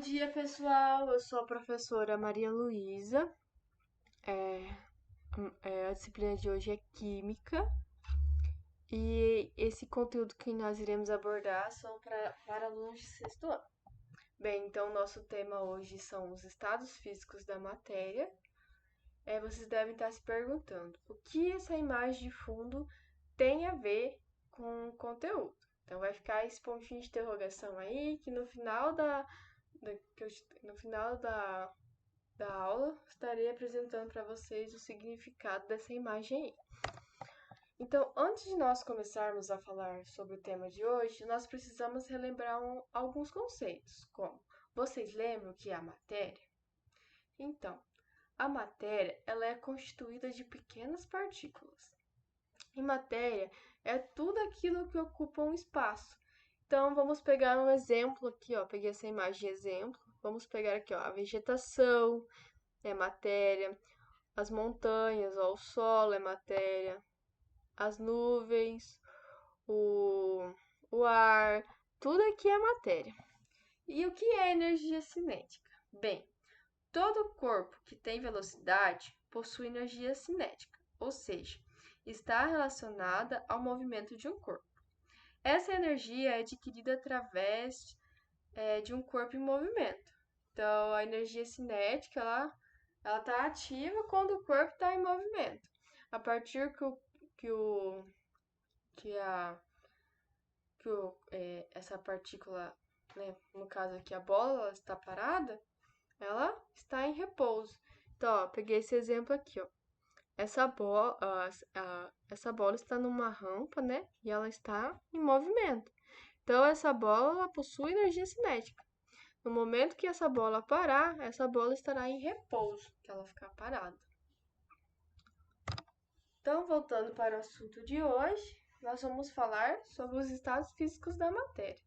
dia, pessoal. Eu sou a professora Maria Luísa. É, a disciplina de hoje é Química. E esse conteúdo que nós iremos abordar são para alunos de sexto ano. Bem, então nosso tema hoje são os estados físicos da matéria. Vocês devem estar se perguntando o que essa imagem de fundo tem a ver com o conteúdo. Então vai ficar esse pontinho de interrogação aí, que no final da aula, estarei apresentando para vocês o significado dessa imagem aí. Então, antes de nós começarmos a falar sobre o tema de hoje, nós precisamos relembrar alguns conceitos, como vocês lembram o que é a matéria? Então, a matéria ela é constituída de pequenas partículas. E matéria é tudo aquilo que ocupa um espaço. Então, vamos pegar um exemplo aqui, ó. Peguei essa imagem de exemplo. Vamos pegar aqui, ó, a vegetação é matéria, as montanhas, ó, o solo é matéria, as nuvens, o ar, tudo aqui é matéria. E o que é energia cinética? Bem, todo corpo que tem velocidade possui energia cinética, ou seja, está relacionada ao movimento de um corpo. Essa energia é adquirida através de um corpo em movimento. Então, a energia cinética, ela está ativa quando o corpo está em movimento. A partir essa partícula, né, no caso aqui a bola, ela está parada, ela está em repouso. Então, ó, peguei esse exemplo aqui, ó. Essa bola está numa rampa, né? E ela está em movimento. Então, essa bola ela possui energia cinética. No momento que essa bola parar, essa bola estará em repouso, que ela ficar parada. Então, voltando para o assunto de hoje, nós vamos falar sobre os estados físicos da matéria.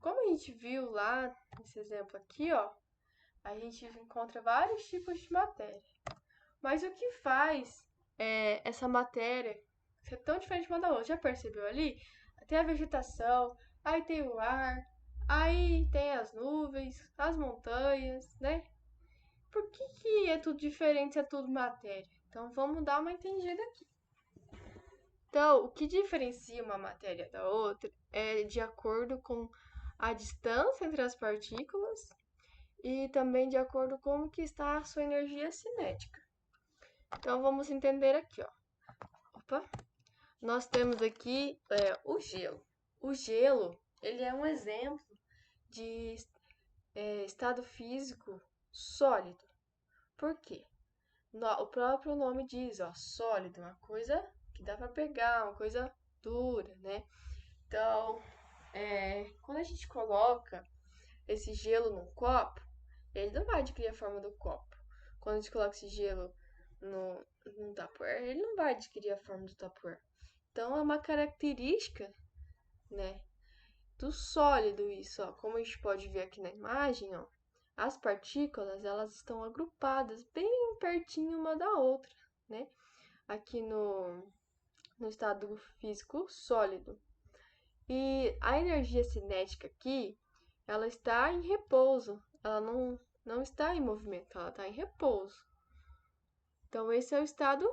Como a gente viu lá nesse exemplo aqui, ó, a gente encontra vários tipos de matéria. Mas o que faz essa matéria ser tão diferente uma da outra? Já percebeu ali? Tem a vegetação, aí tem o ar, aí tem as nuvens, as montanhas, né? Por que é tudo diferente se é tudo matéria? Então vamos dar uma entendida aqui. Então, o que diferencia uma matéria da outra é de acordo com a distância entre as partículas e também de acordo com como que está a sua energia cinética. Então vamos entender aqui, ó. Opa! Nós temos aqui o gelo. O gelo, ele é um exemplo de estado físico sólido. Por quê? O próprio nome diz, ó, sólido, uma coisa que dá para pegar, uma coisa dura, né? Então, quando a gente coloca esse gelo num copo, ele não vai adquirir a forma do copo. Quando a gente coloca esse gelo no Tupperware, ele não vai adquirir a forma do Tupperware. Então, é uma característica, né, do sólido isso, ó. Como a gente pode ver aqui na imagem, ó, as partículas, elas estão agrupadas bem pertinho uma da outra, né? Aqui no estado físico sólido. E a energia cinética aqui, ela está em repouso, ela não está em movimento, ela está em repouso. Então, esse é o estado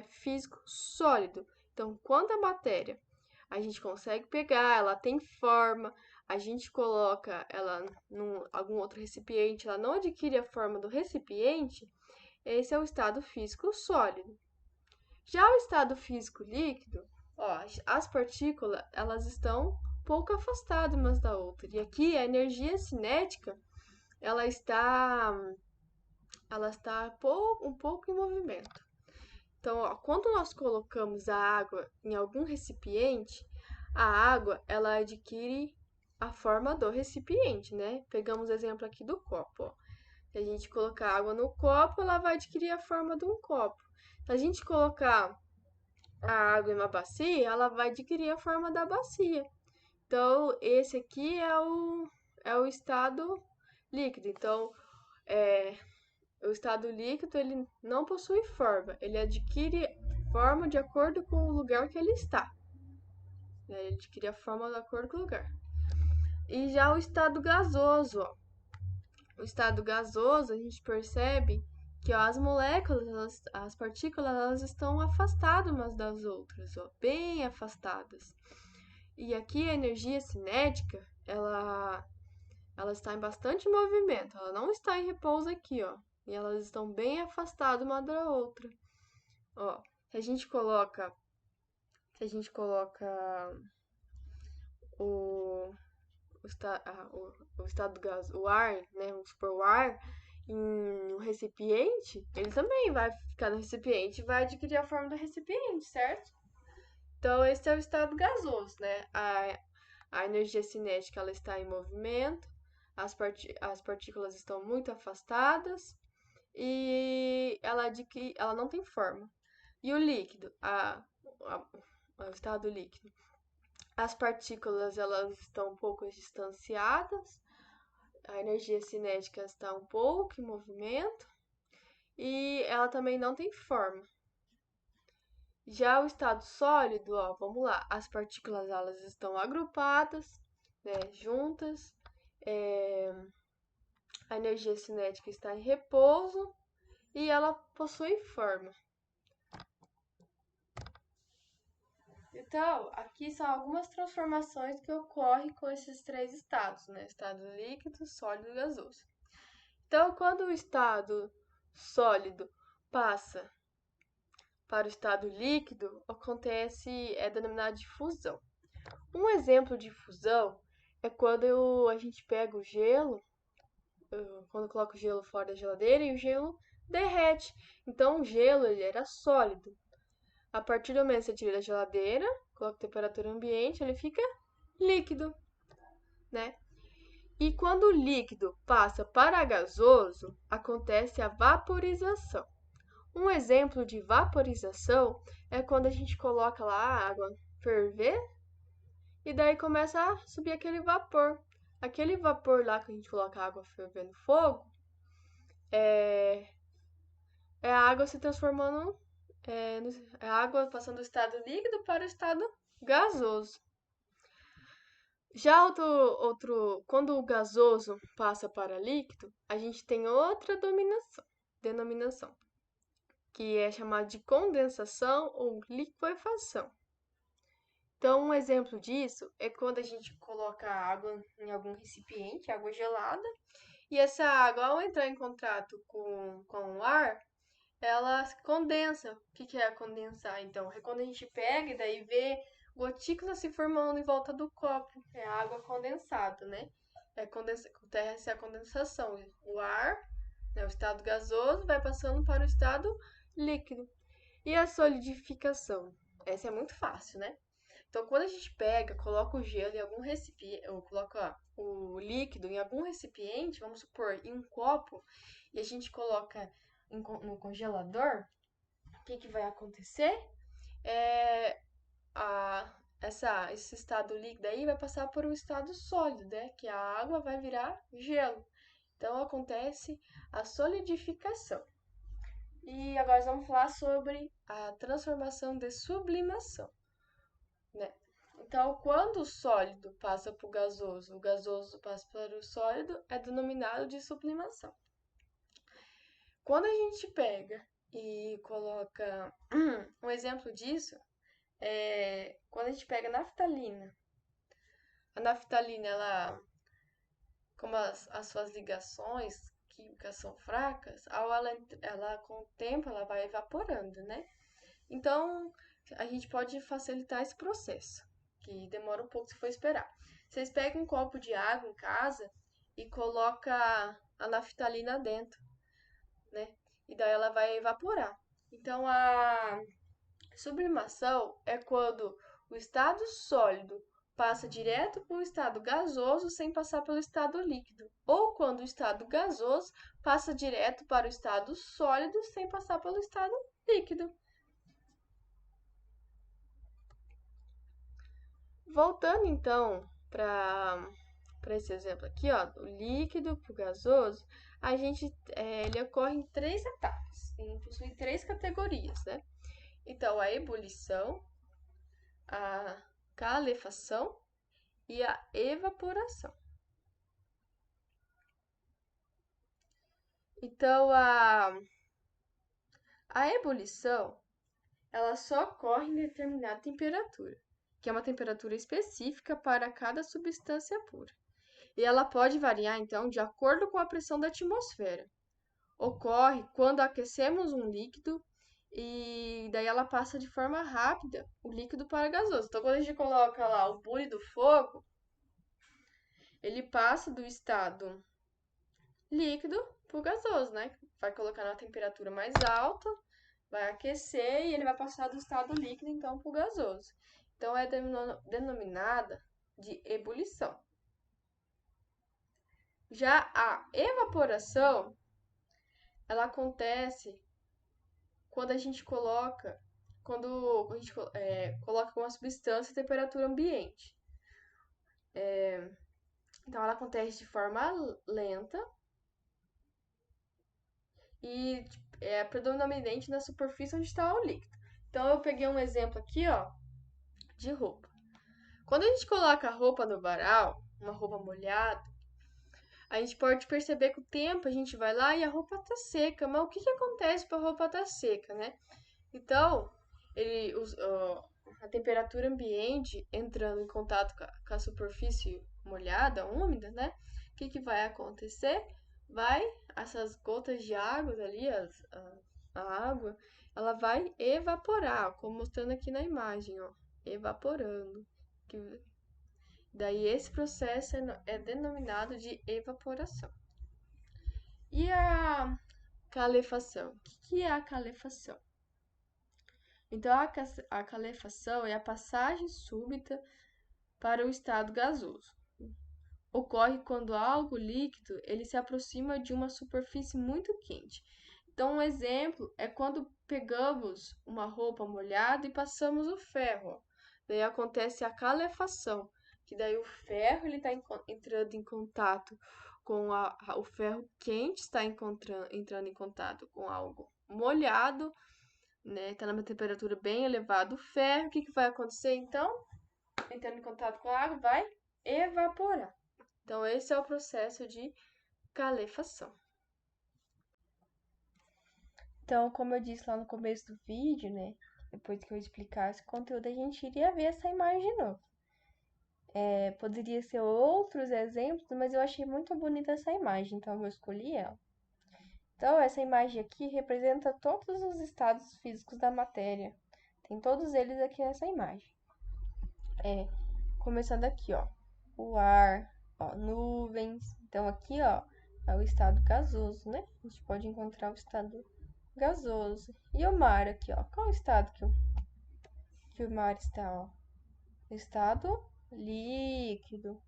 físico sólido. Então, quando a matéria a gente consegue pegar, ela tem forma, a gente coloca ela em algum outro recipiente, ela não adquire a forma do recipiente, esse é o estado físico sólido. Já o estado físico líquido, ó, as partículas elas estão um pouco afastadas umas da outra. E aqui a energia cinética ela está um pouco em movimento. Então, ó, quando nós colocamos a água em algum recipiente, a água ela adquire a forma do recipiente, né? Pegamos o exemplo aqui do copo, ó. Se a gente colocar água no copo, ela vai adquirir a forma de um copo. Se a gente colocar a água em uma bacia, ela vai adquirir a forma da bacia. Então, esse aqui é o estado líquido. Então, o estado líquido ele não possui forma, ele adquire forma de acordo com o lugar que ele está. Ele adquire a forma de acordo com o lugar. E já o estado gasoso, ó. O estado gasoso, a gente percebe que ó, as moléculas, as partículas, elas estão afastadas umas das outras, ó, bem afastadas. E aqui a energia cinética, ela está em bastante movimento, ela não está em repouso aqui, ó. E elas estão bem afastadas uma da outra. Ó, se a gente coloca o, o estado do gás, o ar, né? Vamos supor, o ar em um recipiente, ele também vai ficar no recipiente e vai adquirir a forma do recipiente, certo? Então, esse é o estado gasoso, né? A energia cinética ela está em movimento, as partículas estão muito afastadas e ela não tem forma. E o líquido, o estado líquido, as partículas elas estão um pouco distanciadas, a energia cinética está um pouco em movimento e ela também não tem forma. Já o estado sólido, ó, vamos lá, as partículas elas estão agrupadas, né, juntas, a energia cinética está em repouso e ela possui forma. Então, aqui são algumas transformações que ocorrem com esses três estados, né? Estado líquido, sólido e gasoso. Então, quando o estado sólido passa para o estado líquido, é denominado de fusão. Um exemplo de fusão é quando a gente pega o gelo, quando coloca o gelo fora da geladeira e o gelo derrete. Então, o gelo ele era sólido. A partir do momento que você tira da geladeira, coloca a temperatura ambiente, ele fica líquido, né? E quando o líquido passa para gasoso, acontece a vaporização. Um exemplo de vaporização é quando a gente coloca lá a água ferver e daí começa a subir aquele vapor. Aquele vapor lá que a gente coloca a água ferver no fogo é a água se transformando, é a água passando do estado líquido para o estado gasoso. Já quando o gasoso passa para líquido, a gente tem outra denominação, que é chamada de condensação ou liquefação. Então, um exemplo disso é quando a gente coloca água em algum recipiente, água gelada, e essa água, ao entrar em contato com o ar, ela condensa. O que é condensar? Então, é quando a gente pega e daí vê gotículas se formando em volta do copo. É água condensada, né? Acontece a condensação. O ar, né, o estado gasoso, vai passando para o estado líquido. E a solidificação? Essa é muito fácil, né? Então, quando a gente pega, coloca o gelo em algum recipiente, ou coloca o líquido em algum recipiente, vamos supor, em um copo, e a gente coloca no congelador, o que vai acontecer? Esse estado líquido aí vai passar por um estado sólido, né? Que a água vai virar gelo. Então, acontece a solidificação. E agora vamos falar sobre a transformação de sublimação, né? Então, quando o sólido passa para o gasoso passa para o sólido, é denominado de sublimação. Quando a gente pega e coloca um exemplo disso, é quando a gente pega naftalina. A naftalina, como as suas ligações químicas são fracas, com o tempo ela vai evaporando, né? Então, a gente pode facilitar esse processo, que demora um pouco se for esperar. Vocês pegam um copo de água em casa e coloca a naftalina dentro, né? E daí ela vai evaporar. Então, a sublimação é quando o estado sólido passa direto para o estado gasoso sem passar pelo estado líquido, ou quando o estado gasoso passa direto para o estado sólido sem passar pelo estado líquido. Voltando então para esse exemplo aqui, ó, do líquido para o gasoso, ele ocorre em três etapas, ele possui três categorias, né? Então, a ebulição, a calefação e a evaporação. Então, a ebulição, ela só ocorre em determinada temperatura, que é uma temperatura específica para cada substância pura. E ela pode variar, então, de acordo com a pressão da atmosfera. Ocorre quando aquecemos um líquido e daí ela passa de forma rápida o líquido para gasoso. Então, quando a gente coloca lá o bule do fogo, ele passa do estado líquido para o gasoso, né? Vai colocar na temperatura mais alta, vai aquecer e ele vai passar do estado líquido, então, para o gasoso. Então, é denominada de ebulição. Já a evaporação, ela acontece quando a gente coloca, quando a gente coloca uma substância em temperatura ambiente. Então, ela acontece de forma lenta e é predominante na superfície onde está o líquido. Então, eu peguei um exemplo aqui, ó, de roupa. Quando a gente coloca a roupa no varal, uma roupa molhada, a gente pode perceber que o tempo a gente vai lá e a roupa tá seca. Mas o que acontece para a roupa tá seca, né? Então, a temperatura ambiente entrando em contato com a superfície molhada, úmida, né? O que vai acontecer? Essas gotas de água ali, a água, ela vai evaporar, como mostrando aqui na imagem, ó, evaporando. Daí esse processo é denominado de evaporação. E a calefação? O que é a calefação? Então, a calefação é a passagem súbita para o estado gasoso. Ocorre quando algo líquido ele se aproxima de uma superfície muito quente. Então, um exemplo é quando pegamos uma roupa molhada e passamos o ferro. Daí acontece a calefação, que daí o ferro ele está entrando em contato com o ferro quente está entrando em contato com algo molhado, né? Tá numa temperatura bem elevada o ferro. O que vai acontecer então? Entrando em contato com a água, vai evaporar. Então, esse é o processo de calefação. Então, como eu disse lá no começo do vídeo, né? Depois que eu explicasse o conteúdo, a gente iria ver essa imagem de novo. Poderia ser outros exemplos, mas eu achei muito bonita essa imagem, então eu escolhi ela. Então, essa imagem aqui representa todos os estados físicos da matéria. Tem todos eles aqui nessa imagem. Começando aqui, ó, o ar, ó, nuvens. Então, aqui, ó, é o estado gasoso, né? A gente pode encontrar o estado gasoso. E o mar aqui, ó. Qual é o estado que o mar está, ó? O estado líquido.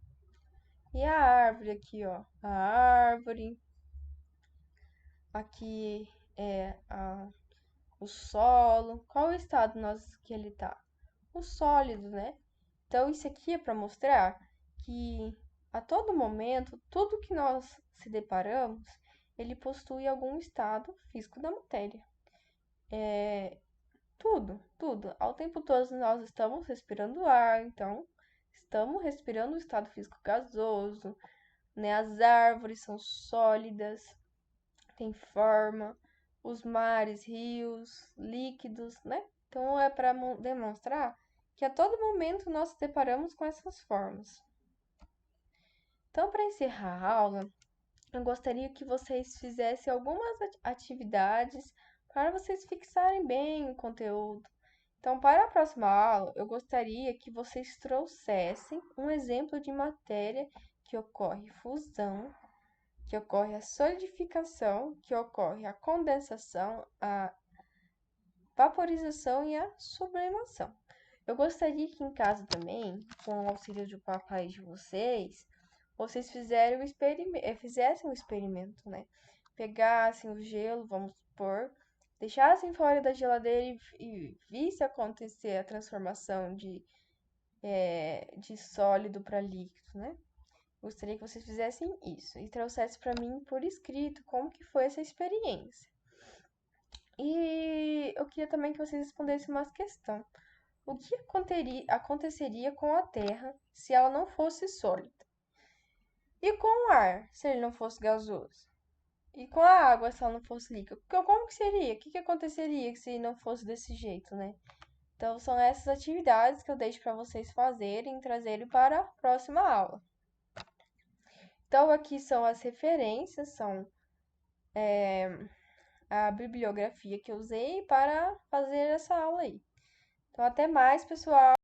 E a árvore aqui, ó. A árvore. Aqui é o solo. Qual é o estado que ele tá? O sólido, né? Então, isso aqui é para mostrar que a todo momento, tudo que nós se deparamos, ele possui algum estado físico da matéria. Tudo. Ao tempo todo nós estamos respirando ar, então estamos respirando o estado físico gasoso, né? As árvores são sólidas, têm forma, os mares, rios, líquidos, né? Então é para demonstrar que a todo momento nós nos deparamos com essas formas. Então, para encerrar a aula, eu gostaria que vocês fizessem algumas atividades para vocês fixarem bem o conteúdo. Então, para a próxima aula, eu gostaria que vocês trouxessem um exemplo de matéria que ocorre fusão, que ocorre a solidificação, que ocorre a condensação, a vaporização e a sublimação. Eu gostaria que em casa também, com o auxílio do papai de vocês fizessem um experimento, né? Pegassem o gelo, vamos supor, deixassem fora da geladeira e visse acontecer a transformação de sólido para líquido, né? Gostaria que vocês fizessem isso e trouxessem para mim por escrito como que foi essa experiência. E eu queria também que vocês respondessem uma questão. o que aconteceria com a Terra se ela não fosse sólida? E com o ar, se ele não fosse gasoso? E com a água, se ela não fosse líquida? Como que seria? O que que aconteceria se não fosse desse jeito, né? Então, são essas atividades que eu deixo para vocês fazerem e trazerem para a próxima aula. Então, aqui são as referências, são a bibliografia que eu usei para fazer essa aula aí. Então, até mais, pessoal!